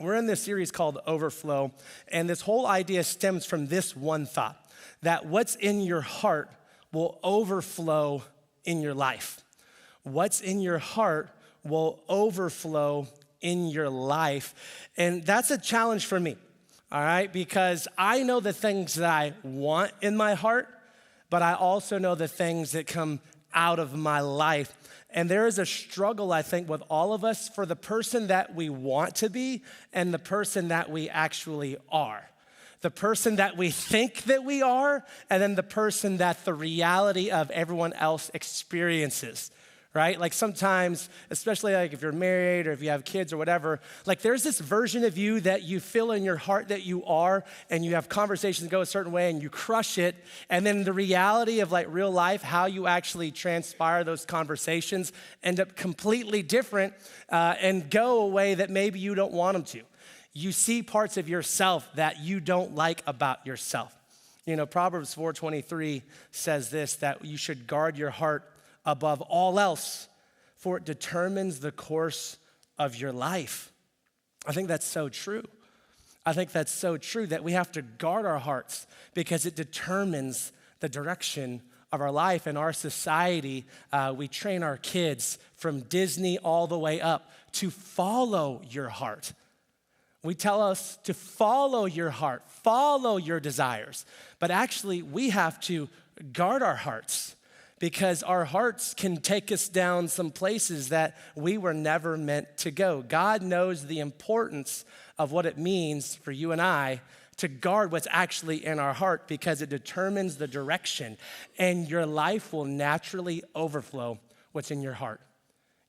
We're in this series called Overflow, and this whole idea stems from this one thought, that what's in your heart will overflow in your life. What's in your heart will overflow in your life. And that's a challenge for me, all right? Because I know the things that I want in my heart, but I also know the things that come out of my life. And there is a struggle, I think, with all of us for the person that we want to be and the person that we actually are. The person that we think that we are, and then the person that the reality of everyone else experiences, right? Like sometimes, especially like if you're married or if you have kids or whatever, like there's this version of you that you feel in your heart that you are, and you have conversations go a certain way and you crush it. And then the reality of like real life, how you actually transpire those conversations end up completely different and go a way that maybe you don't want them to. You see parts of yourself that you don't like about yourself. You know, Proverbs 4:23 says this, that you should guard your heart above all else, for it determines the course of your life. I think that's so true. I think that's so true that we have to guard our hearts because it determines the direction of our life. In our society, we train our kids from Disney all the way up to follow your heart. We tell us to follow your heart, follow your desires. But actually, we have to guard our hearts because our hearts can take us down some places that we were never meant to go. God knows the importance of what it means for you and I to guard what's actually in our heart because it determines the direction, and your life will naturally overflow what's in your heart.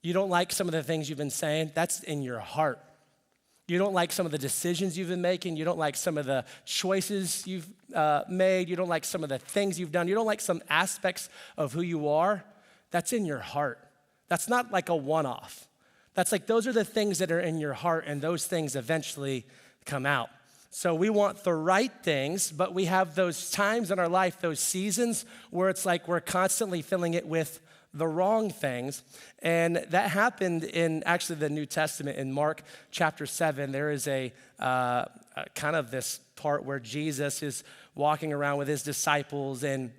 You don't like some of the things you've been saying? That's in your heart. You don't like some of the decisions you've been making. You don't like some of the choices you've made. You don't like some of the things you've done. You don't like some aspects of who you are. That's in your heart. That's not like a one-off. That's like those are the things that are in your heart, and those things eventually come out. So we want the right things, but we have those times in our life, those seasons where it's like we're constantly filling it with the wrong things. And that happened in actually the New Testament. In Mark chapter 7, there is a kind of this part where Jesus is walking around with his disciples, and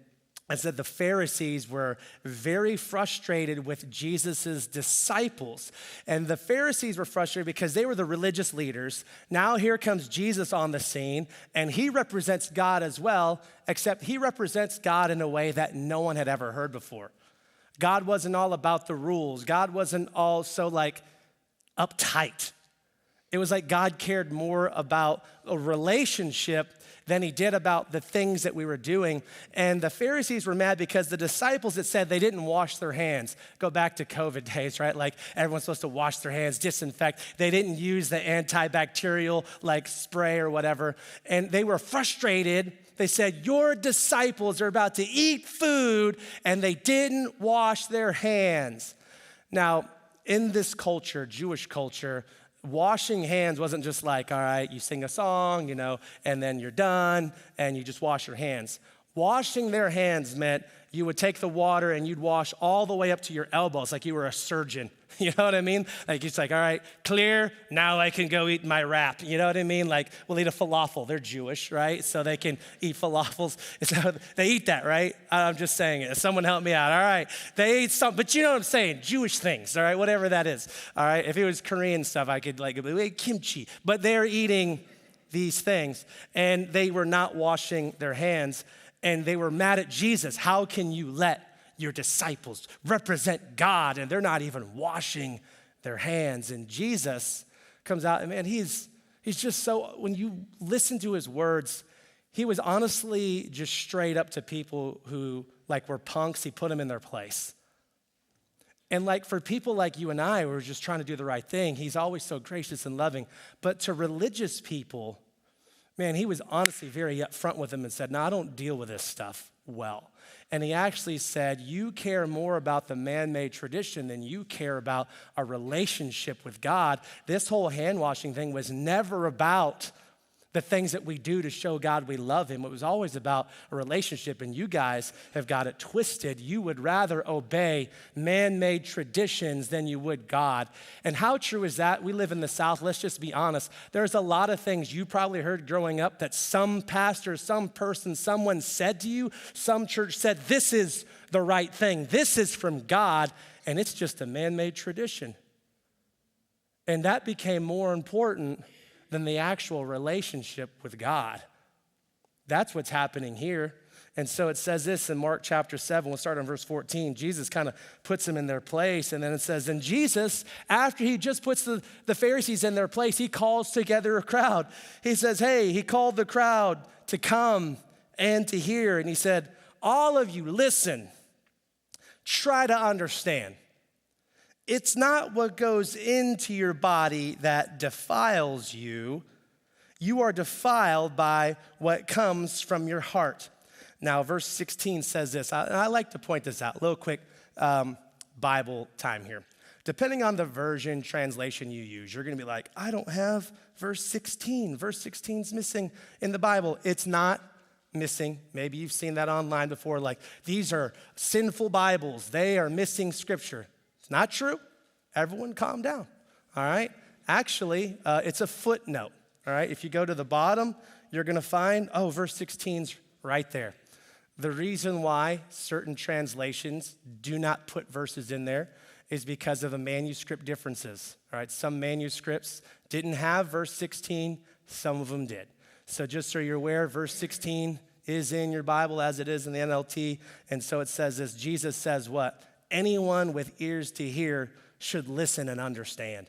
it said the Pharisees were very frustrated with Jesus's disciples. And the Pharisees were frustrated because they were the religious leaders. Now here comes Jesus on the scene, and he represents God as well, except he represents God in a way that no one had ever heard before. God wasn't all about the rules. God wasn't all so like uptight. It was like God cared more about a relationship than he did about the things that we were doing. And the Pharisees were mad because the disciples, it said they didn't wash their hands. Go back to COVID days, right? Like everyone's supposed to wash their hands, disinfect. They didn't use the antibacterial like spray or whatever. And they were frustrated. They said, your disciples are about to eat food and they didn't wash their hands. Now, in this culture, Jewish culture, washing hands wasn't just like, all right, you sing a song, and then you're done and you just wash your hands. Washing their hands meant you would take the water and you'd wash all the way up to your elbows like you were a surgeon. You know what I mean? Like it's like, all right, clear, now I can go eat my wrap. You know what I mean? Like we'll eat a falafel. They're Jewish, right? So they can eat falafels. They eat that, right? I'm just saying it. Someone help me out. All right. They eat some, but you know what I'm saying? Jewish things, all right? Whatever that is. All right. If it was Korean stuff, I could like, kimchi. But they're eating these things and they were not washing their hands. And they were mad at Jesus. How can you let your disciples represent God and they're not even washing their hands? And Jesus comes out and man, he's just so, when you listen to his words, he was honestly just straight up to people who like were punks. He put them in their place. And like for people like you and I who are just trying to do the right thing, he's always so gracious and loving. But to religious people, man, he was honestly very upfront with them and said, no, I don't deal with this stuff well. And he actually said, you care more about the man-made tradition than you care about a relationship with God. This whole hand washing thing was never about the things that we do to show God we love him. It was always about a relationship, and you guys have got it twisted. You would rather obey man-made traditions than you would God. And how true is that? We live in the South. Let's just be honest. There's a lot of things you probably heard growing up that some pastor, some person, someone said to you, some church said, this is the right thing. This is from God, and it's just a man-made tradition. And that became more important than the actual relationship with God. That's what's happening here. And so it says this in Mark chapter 7. We'll start on verse 14. Jesus kind of puts them in their place. And then it says, and Jesus, after he just puts the Pharisees in their place, he calls together a crowd. He says, hey, he called the crowd to come and to hear. And he said, all of you, listen, try to understand. It's not what goes into your body that defiles you. You are defiled by what comes from your heart. Now, verse 16 says this. I like to point this out. A little quick Bible time here. Depending on the version, translation you use, you're going to be like, I don't have verse 16. Verse 16 is missing in the Bible. It's not missing. Maybe you've seen that online before. Like, these are sinful Bibles. They are missing scripture. It's not true. Everyone calm down, all right? Actually, it's a footnote, all right? If you go to the bottom, you're going to find, verse 16's right there. The reason why certain translations do not put verses in there is because of the manuscript differences, all right? Some manuscripts didn't have verse 16, some of them did. So just so you're aware, verse 16 is in your Bible as it is in the NLT, and so it says this, Jesus says what? Anyone with ears to hear should listen and understand.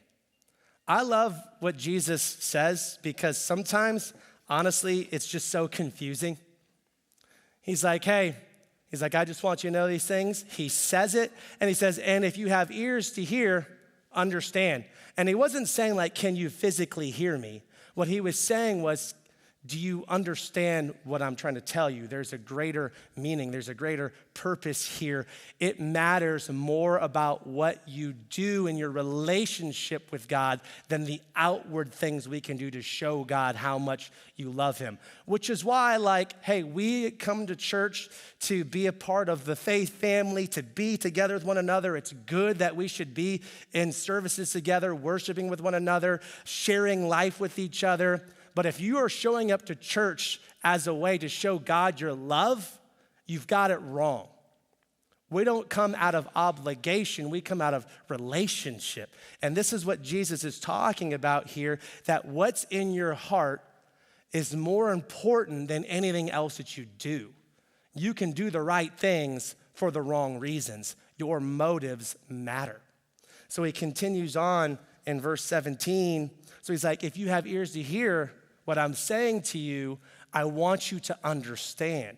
I love what Jesus says because sometimes, honestly, it's just so confusing. He's like, I just want you to know these things. He says it, and he says, and if you have ears to hear, understand. And he wasn't saying like, can you physically hear me? What he was saying was, do you understand what I'm trying to tell you? There's a greater meaning. There's a greater purpose here. It matters more about what you do in your relationship with God than the outward things we can do to show God how much you love him. Which is why, we come to church to be a part of the faith family, to be together with one another. It's good that we should be in services together, worshiping with one another, sharing life with each other. But if you are showing up to church as a way to show God your love, you've got it wrong. We don't come out of obligation, we come out of relationship. And this is what Jesus is talking about here, that what's in your heart is more important than anything else that you do. You can do the right things for the wrong reasons. Your motives matter. So he continues on in verse 17. So he's like, if you have ears to hear what I'm saying to you, I want you to understand.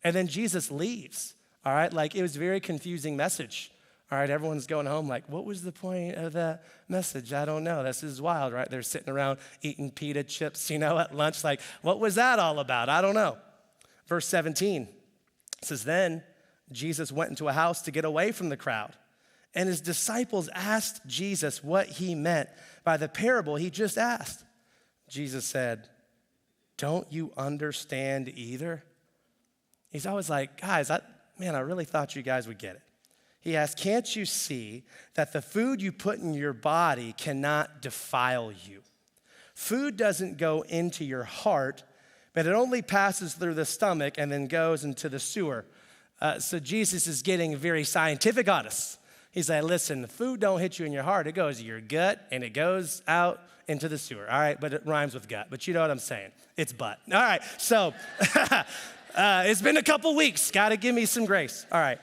And then Jesus leaves, all right? It was a very confusing message, all right? Everyone's going home like, what was the point of that message? I don't know. This is wild, right? They're sitting around eating pita chips, at lunch. Like, what was that all about? I don't know. Verse 17 says, then Jesus went into a house to get away from the crowd. And his disciples asked Jesus what he meant by the parable he just asked. Jesus said, don't you understand either? He's always like, guys, I really thought you guys would get it. He asked, can't you see that the food you put in your body cannot defile you? Food doesn't go into your heart, but it only passes through the stomach and then goes into the sewer. So Jesus is getting very scientific on us. He's like, listen, the food don't hit you in your heart. It goes to your gut and it goes out into the sewer. All right, but it rhymes with gut. But you know what I'm saying. It's butt. All right, so it's been a couple weeks. Got to give me some grace. All right.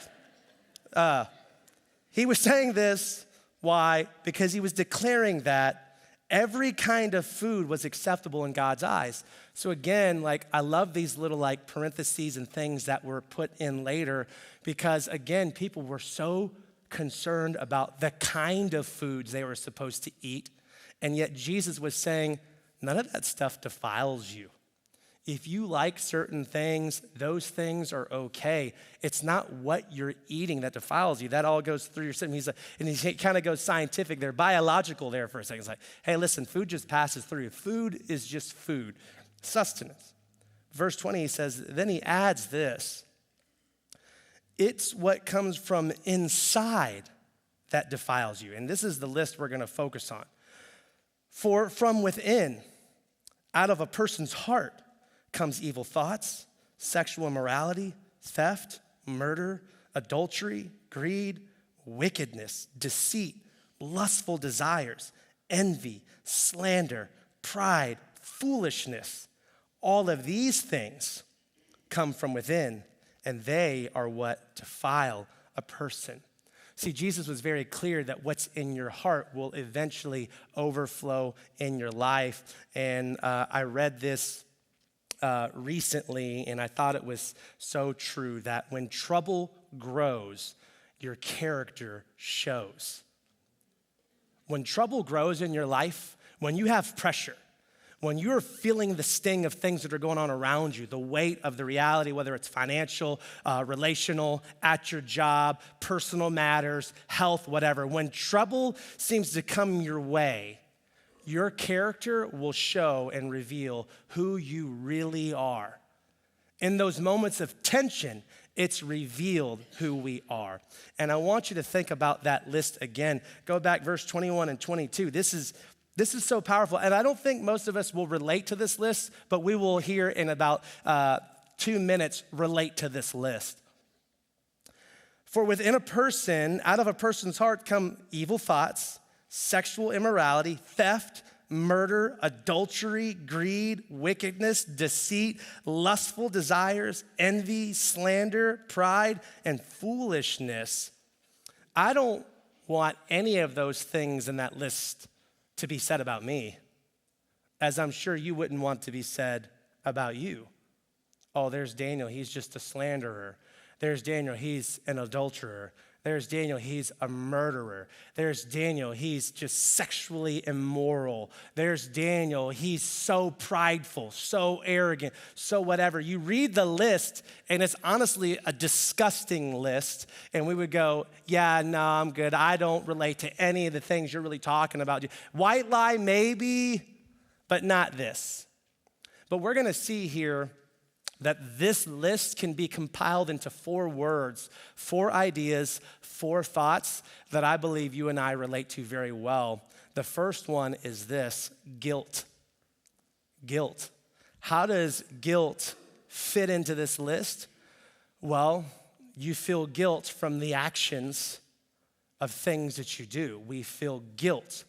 He was saying this. Why? Because he was declaring that every kind of food was acceptable in God's eyes. So again, I love these little parentheses and things that were put in later because again, people were so concerned about the kind of foods they were supposed to eat. And yet Jesus was saying, none of that stuff defiles you. If you like certain things, those things are okay. It's not what you're eating that defiles you. That all goes through your system. And he kind of goes scientific there, biological there for a second. It's like, hey, listen, food just passes through you. Food is just food. sustenance. Verse 20, he says, then he adds this. It's what comes from inside that defiles you. And this is the list we're going to focus on. For from within, out of a person's heart, comes evil thoughts, sexual immorality, theft, murder, adultery, greed, wickedness, deceit, lustful desires, envy, slander, pride, foolishness. All of these things come from within, and they are what defile a person. See, Jesus was very clear that what's in your heart will eventually overflow in your life. And I read this recently, and I thought it was so true that when trouble grows, your character shows. When trouble grows in your life, when you have pressure, when you're feeling the sting of things that are going on around you, the weight of the reality, whether it's financial, relational, at your job, personal matters, health, whatever, when trouble seems to come your way, your character will show and reveal who you really are. In those moments of tension, it's revealed who we are. And I want you to think about that list again. Go back verse 21 and 22. This is so powerful. And I don't think most of us will relate to this list, but we will here in about 2 minutes relate to this list. For within a person, out of a person's heart come evil thoughts, sexual immorality, theft, murder, adultery, greed, wickedness, deceit, lustful desires, envy, slander, pride, and foolishness. I don't want any of those things in that list to be said about me, as I'm sure you wouldn't want to be said about you. Oh, there's Daniel, he's just a slanderer. There's Daniel, he's an adulterer. There's Daniel, he's a murderer. There's Daniel, he's just sexually immoral. There's Daniel, he's so prideful, so arrogant, so whatever. You read the list, and it's honestly a disgusting list, and we would go, yeah, no, I'm good. I don't relate to any of the things you're really talking about. White lie, maybe, but not this. But we're going to see here that this list can be compiled into 4 words, 4 ideas, 4 thoughts that I believe you and I relate to very well. The first one is this: guilt. Guilt. How does guilt fit into this list? Well, you feel guilt from the actions of things that you do. We feel guilt.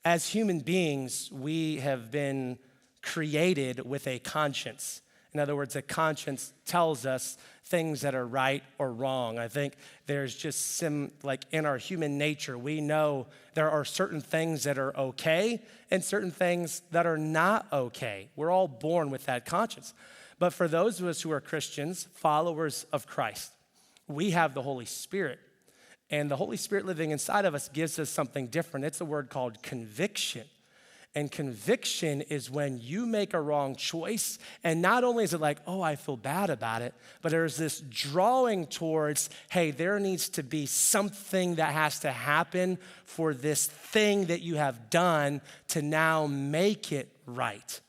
As human beings, we have been created with a conscience. In other words, a conscience tells us things that are right or wrong. I think there's just like in our human nature, we know there are certain things that are okay and certain things that are not okay. We're all born with that conscience. But for those of us who are Christians, followers of Christ, we have the Holy Spirit. And the Holy Spirit living inside of us gives us something different. It's a word called conviction. And conviction is when you make a wrong choice, and not only is it like, oh, I feel bad about it, but there's this drawing towards, hey, there needs to be something that has to happen for this thing that you have done to now make it right.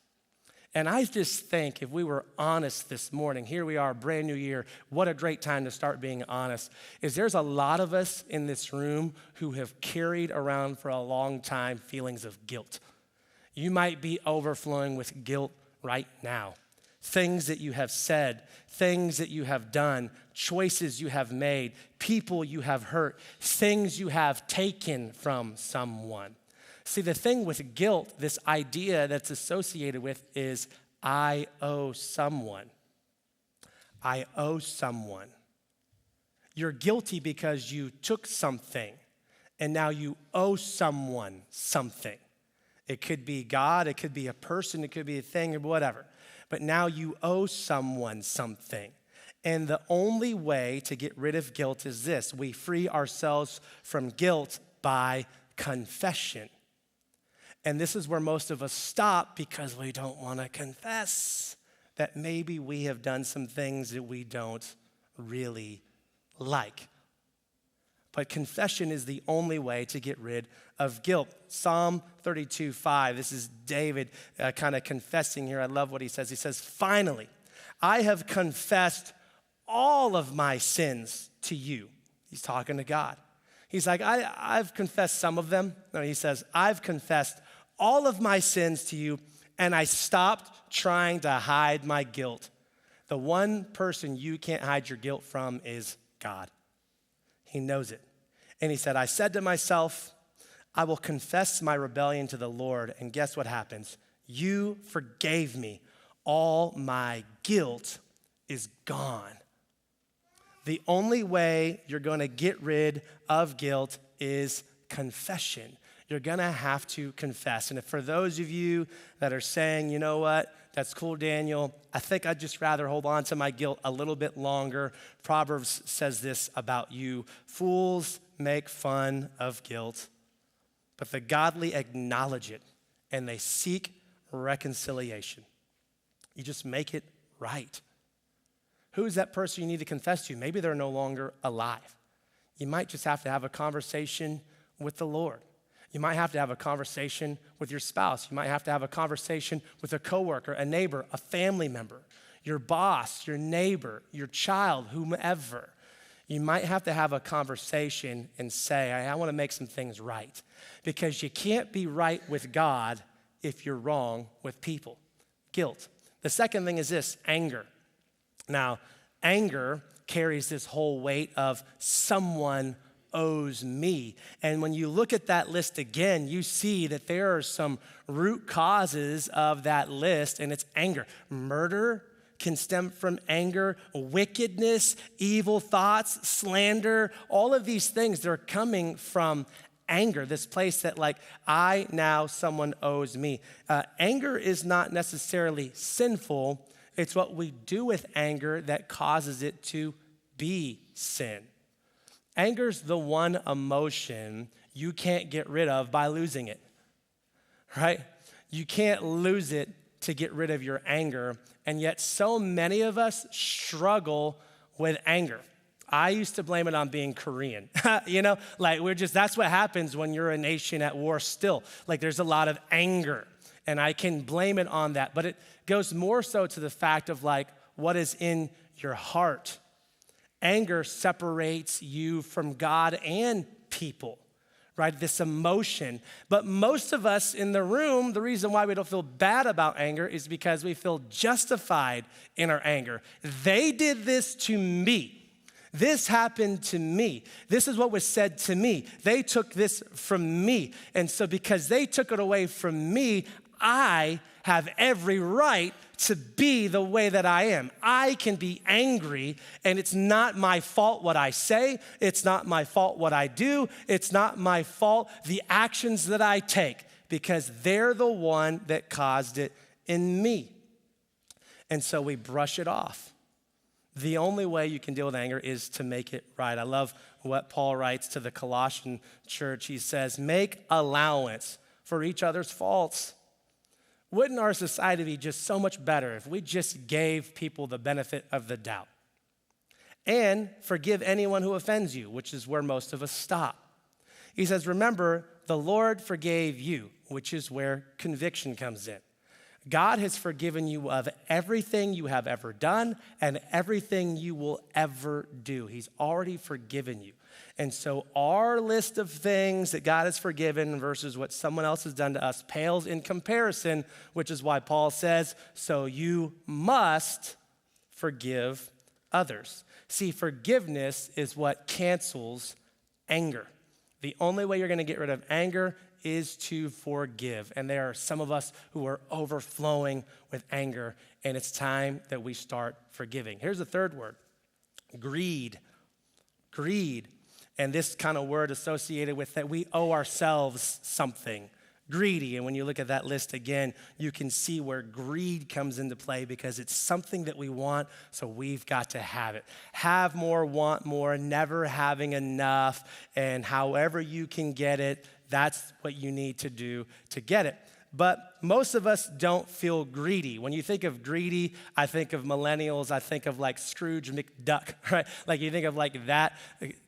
And I just think if we were honest this morning, here we are, brand new year, what a great time to start being honest, is there's a lot of us in this room who have carried around for a long time feelings of guilt. You might be overflowing with guilt right now. Things that you have said, things that you have done, choices you have made, people you have hurt, things you have taken from someone. See, the thing with guilt, this idea that's associated with is I owe someone. I owe someone. You're guilty because you took something and now you owe someone something. It could be God, it could be a person, it could be a thing or whatever. But now you owe someone something. And the only way to get rid of guilt is this: we free ourselves from guilt by confession. And this is where most of us stop because we don't want to confess that maybe we have done some things that we don't really like. But confession is the only way to get rid of guilt. Psalm 32:5, this is David kind of confessing here. I love what he says. He says, finally, I have confessed all of my sins to you. He's talking to God. He's like, I've confessed some of them. No, he says, I've confessed all of my sins to you, and I stopped trying to hide my guilt. The one person you can't hide your guilt from is God. He knows it. And he said, I said to myself, I will confess my rebellion to the Lord. And guess what happens? You forgave me. All my guilt is gone. The only way you're going to get rid of guilt is confession. You're going to have to confess. And if for those of you that are saying, you know what, that's cool, Daniel, I think I'd just rather hold on to my guilt a little bit longer. Proverbs says this about you: fools make fun of guilt, but the godly acknowledge it and they seek reconciliation. You just make it right. Who is that person you need to confess to? Maybe they're no longer alive. You might just have to have a conversation with the Lord. You might have to have a conversation with your spouse. You might have to have a conversation with a coworker, a neighbor, a family member, your boss, your neighbor, your child, whomever. You might have to have a conversation and say, I want to make some things right. Because you can't be right with God if you're wrong with people. Guilt. The second thing is this: anger. Now, anger carries this whole weight of someone owes me. And when you look at that list again, you see that there are some root causes of that list, and it's anger. Murder can stem from anger, wickedness, evil thoughts, slander, all of these things, they're coming from anger, this place that someone owes me. Anger is not necessarily sinful. It's what we do with anger that causes it to be sin. Anger's the one emotion you can't get rid of by losing it, right? You can't lose it to get rid of your anger, and yet so many of us struggle with anger. I used to blame it on being Korean. That's what happens when you're a nation at war still. There's a lot of anger, and I can blame it on that, but it goes more so to the fact of what is in your heart. Anger separates you from God and people, right? This emotion. But most of us in the room, the reason why we don't feel bad about anger is because we feel justified in our anger. They did this to me. This happened to me. This is what was said to me. They took this from me. And so because they took it away from me, I have every right to be the way that I am. I can be angry, and it's not my fault what I say. It's not my fault what I do. It's not my fault the actions that I take, because they're the one that caused it in me. And so we brush it off. The only way you can deal with anger is to make it right. I love what Paul writes to the Colossian church. He says, make allowance for each other's faults. Wouldn't our society be just so much better if we just gave people the benefit of the doubt? And forgive anyone who offends you, which is where most of us stop. He says, remember, the Lord forgave you, which is where conviction comes in. God has forgiven you of everything you have ever done and everything you will ever do. He's already forgiven you. And so our list of things that God has forgiven versus what someone else has done to us pales in comparison, which is why Paul says, so you must forgive others. See, forgiveness is what cancels anger. The only way you're going to get rid of anger is to forgive. And there are some of us who are overflowing with anger, and it's time that we start forgiving. Here's the third word: greed. Greed. And this kind of word associated with that, we owe ourselves something. Greedy. And when you look at that list again, you can see where greed comes into play, because it's something that we want, so we've got to have it. Have more, want more, never having enough, and however you can get it, that's what you need to do to get it. but most of us don't feel greedy. When you think of greedy, I think of millennials, I think of like Scrooge McDuck, right? Like you think of like that,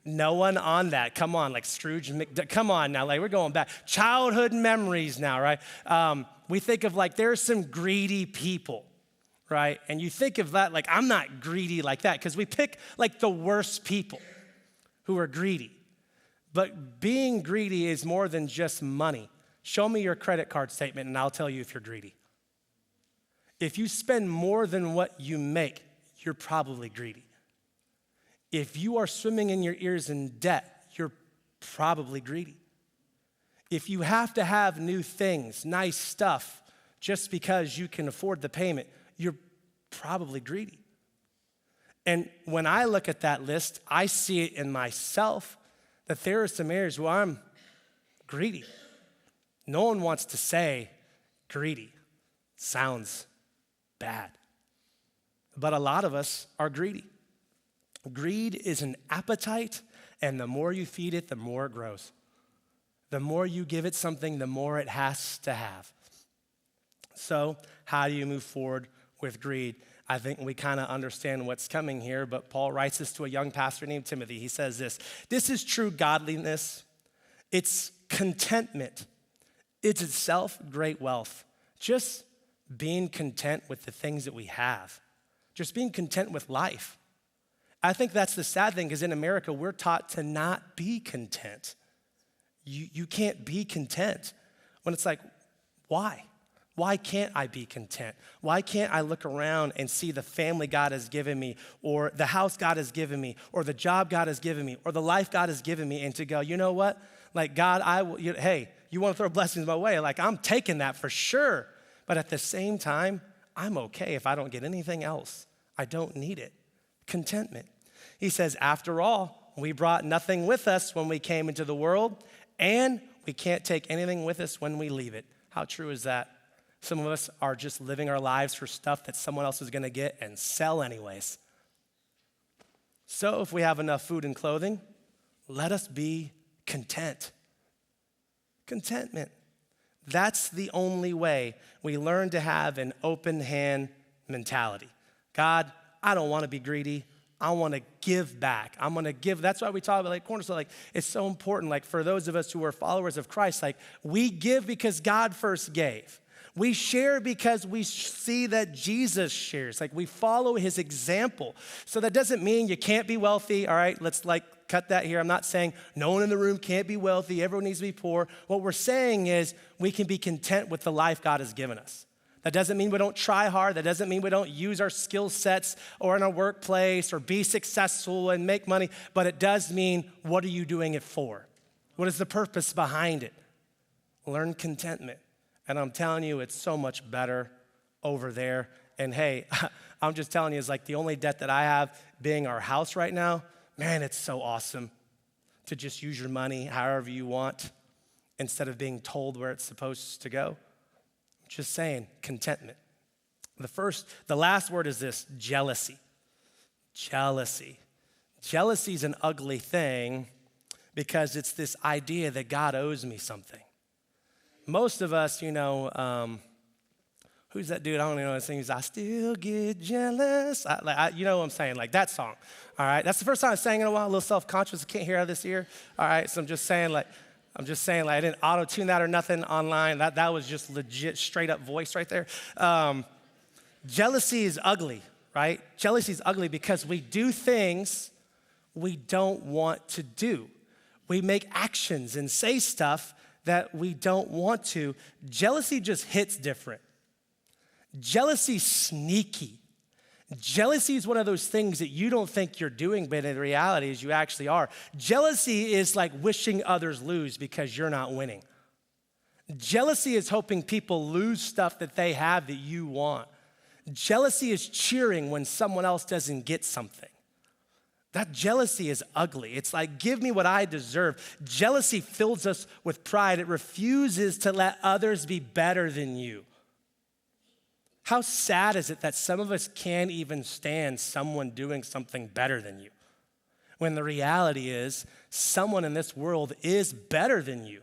no one on that, come on, like Scrooge McDuck, come on now, like we're going back. Childhood memories now, right? We think of like there's some greedy people, right? And you think of that, like I'm not greedy like that, because we pick like the worst people who are greedy. But being greedy is more than just money. Show me your credit card statement and I'll tell you if you're greedy. If you spend more than what you make, you're probably greedy. If you are swimming in your ears in debt, you're probably greedy. If you have to have new things, nice stuff, just because you can afford the payment, you're probably greedy. And when I look at that list, I see it in myself that there are some areas where I'm greedy. No one wants to say greedy. Sounds bad. But a lot of us are greedy. Greed is an appetite, and the more you feed it, the more it grows. The more you give it something, the more it has to have. So, how do you move forward with greed? I think we kind of understand what's coming here, but Paul writes this to a young pastor named Timothy. He says this is true godliness. It's contentment. It's itself great wealth. Just being content with the things that we have. Just being content with life. I think that's the sad thing, because in America, we're taught to not be content. You can't be content. When it's like, why? Why can't I be content? Why can't I look around and see the family God has given me, or the house God has given me, or the job God has given me, or the life God has given me, and to go, you know what? Like, God, hey, you want to throw blessings my way? Like, I'm taking that for sure. But at the same time, I'm okay if I don't get anything else. I don't need it. Contentment. He says, after all, we brought nothing with us when we came into the world, and we can't take anything with us when we leave it. How true is that? Some of us are just living our lives for stuff that someone else is going to get and sell anyways. So if we have enough food and clothing, let us be content. Contentment. That's the only way we learn to have an open hand mentality. God, I don't want to be greedy. I want to give back. I'm going to give. That's why we talk about like Cornerstone. Like, it's so important. Like, for those of us who are followers of Christ, like, we give because God first gave. We share because we see that Jesus shares. Like, we follow his example. So that doesn't mean you can't be wealthy. All right, let's like cut that here. I'm not saying no one in the room can't be wealthy. Everyone needs to be poor. What we're saying is we can be content with the life God has given us. That doesn't mean we don't try hard. That doesn't mean we don't use our skill sets or in our workplace or be successful and make money. But it does mean, what are you doing it for? What is the purpose behind it? Learn contentment. And I'm telling you, it's so much better over there. And hey, I'm just telling you, it's like the only debt that I have being our house right now. Man, it's so awesome to just use your money however you want instead of being told where it's supposed to go. Just saying, contentment. The last word is this: jealousy. Jealousy. Jealousy is an ugly thing because it's this idea that God owes me something. Most of us, who's that dude? I don't even know what sings. I still get jealous. You know what I'm saying? Like that song. All right. That's the first time I sang in a while. A little self-conscious. I can't hear out of this ear. All right. So I'm just saying I didn't auto-tune that or nothing online. That was just legit straight up voice right there. Jealousy is ugly, right? Jealousy is ugly because we do things we don't want to do. We make actions and say stuff that we don't want to. Jealousy just hits different. Jealousy's sneaky. Jealousy is one of those things that you don't think you're doing, but in reality is you actually are. Jealousy is like wishing others lose because you're not winning. Jealousy is hoping people lose stuff that they have that you want. Jealousy is cheering when someone else doesn't get something. That jealousy is ugly. It's like, give me what I deserve. Jealousy fills us with pride. It refuses to let others be better than you. How sad is it that some of us can't even stand someone doing something better than you? When the reality is, someone in this world is better than you.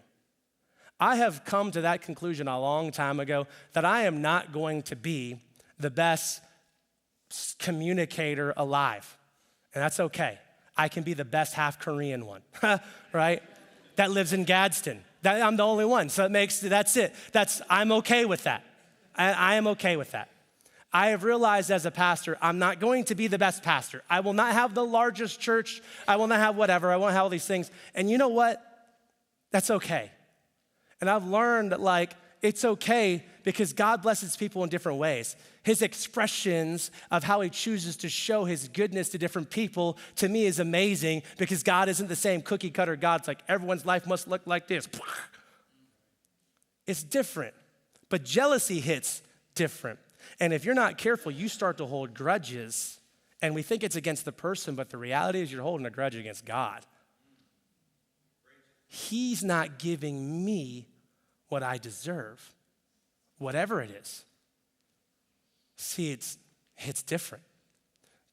I have come to that conclusion a long time ago that I am not going to be the best communicator alive. And that's okay. I can be the best half Korean one, right? That lives in Gadsden. I'm the only one, so that's it. I'm okay with that. I am okay with that. I have realized as a pastor, I'm not going to be the best pastor. I will not have the largest church. I will not have whatever. I won't have all these things. And you know what? That's okay. And I've learned that it's okay because God blesses people in different ways. His expressions of how he chooses to show his goodness to different people, to me, is amazing because God isn't the same cookie cutter God. It's like everyone's life must look like this. It's different, but jealousy hits different. And if you're not careful, you start to hold grudges, and we think it's against the person, but the reality is you're holding a grudge against God. He's not giving me what I deserve, whatever it is. See, it's different.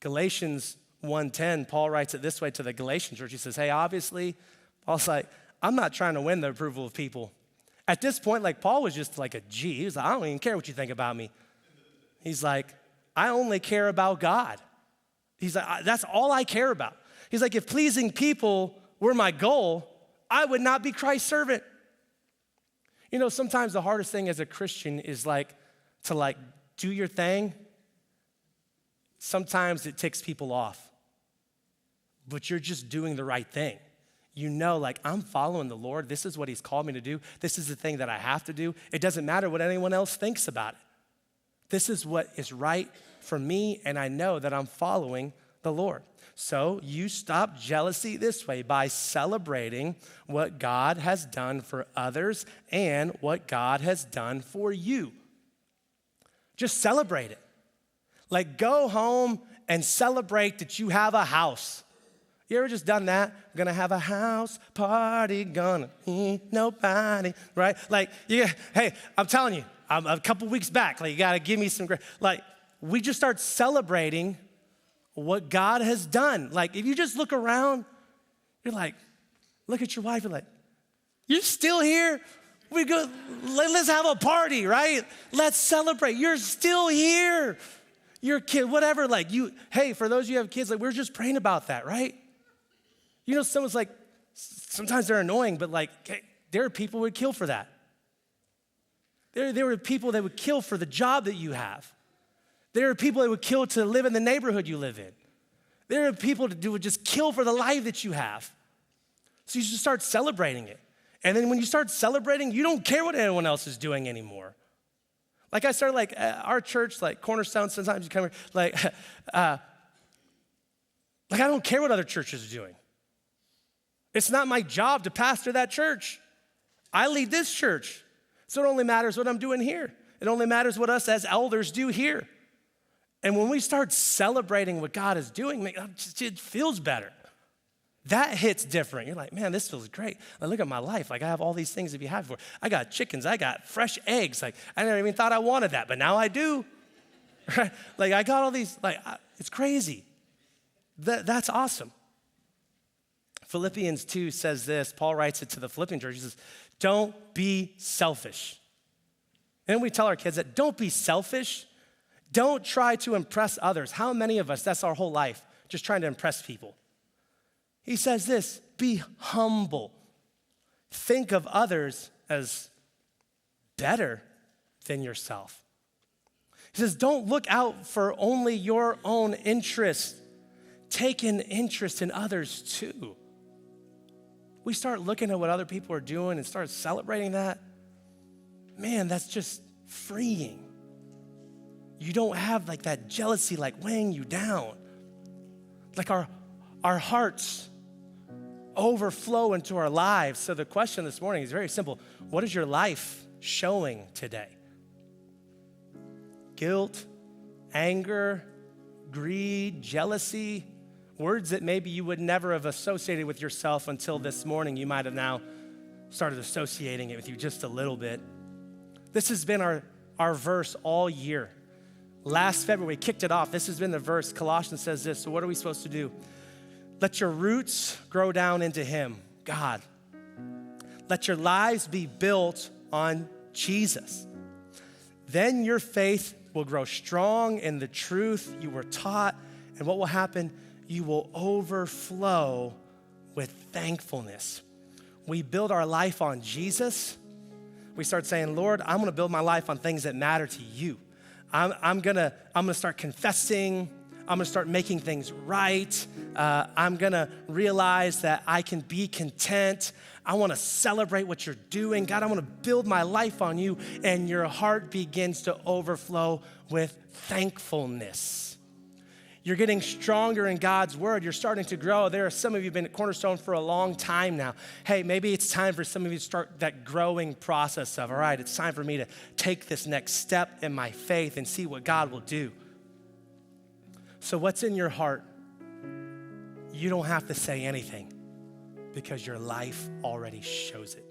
Galatians 1:10, Paul writes it this way to the Galatian church. He says, hey, obviously, Paul's like, I'm not trying to win the approval of people. At this point, Paul was just like a G. He was like, I don't even care what you think about me. He's like, I only care about God. He's like, that's all I care about. He's like, if pleasing people were my goal, I would not be Christ's servant. You know, sometimes the hardest thing as a Christian is to do your thing. Sometimes it ticks people off, but you're just doing the right thing. You know, I'm following the Lord. This is what he's called me to do. This is the thing that I have to do. It doesn't matter what anyone else thinks about it. This is what is right for me, and I know that I'm following the Lord. So you stop jealousy this way by celebrating what God has done for others and what God has done for you. Just celebrate it. Go home and celebrate that you have a house. You ever just done that? I'm gonna have a house party, gonna eat nobody, right? Hey, I'm telling you, I'm a couple weeks back, you gotta give me some, we just start celebrating what God has done. If you just look around, you're look at your wife, you're you're still here? Let's have a party, right? Let's celebrate. You're still here. Your kid, whatever, hey, for those of you who have kids, we're just praying about that, right? You know, someone's sometimes they're annoying, but there are people who would kill for that. There were people that would kill for the job that you have. There are people that would kill to live in the neighborhood you live in. There are people that would just kill for the life that you have. So you should start celebrating it. And then when you start celebrating, you don't care what anyone else is doing anymore. I started our church, Cornerstone, sometimes you come here, I don't care what other churches are doing. It's not my job to pastor that church. I lead this church. So it only matters what I'm doing here. It only matters what us as elders do here. And when we start celebrating what God is doing, it feels better. That hits different. You're man, this feels great. Look at my life. I have all these things to be happy for. I got chickens. I got fresh eggs. I never even thought I wanted that, but now I do. Right? I got all these, it's crazy. That's awesome. Philippians 2 says this. Paul writes it to the Philippian church. He says, don't be selfish. And we tell our kids that don't be selfish. Don't try to impress others. How many of us, that's our whole life, just trying to impress people? He says this, be humble. Think of others as better than yourself. He says, don't look out for only your own interest. Take an interest in others too. We start looking at what other people are doing and start celebrating that. Man, that's just freeing. You don't have that jealousy weighing you down. Our hearts overflow into our lives. So the question this morning is very simple. What is your life showing today? Guilt, anger, greed, jealousy, words that maybe you would never have associated with yourself until this morning. You might have now started associating it with you just a little bit. This has been our verse all year. Last February, we kicked it off. This has been the verse. Colossians says this. So what are we supposed to do? Let your roots grow down into him, God. Let your lives be built on Jesus. Then your faith will grow strong in the truth you were taught. And what will happen? You will overflow with thankfulness. We build our life on Jesus. We start saying, Lord, I'm gonna build my life on things that matter to you. I'm gonna start confessing. I'm gonna start making things right. I'm gonna realize that I can be content. I wanna celebrate what you're doing. God, I wanna build my life on you. And your heart begins to overflow with thankfulness. You're getting stronger in God's word. You're starting to grow. There are some of you who've been at Cornerstone for a long time now. Hey, maybe it's time for some of you to start that growing process of, all right, it's time for me to take this next step in my faith and see what God will do. So what's in your heart? You don't have to say anything because your life already shows it.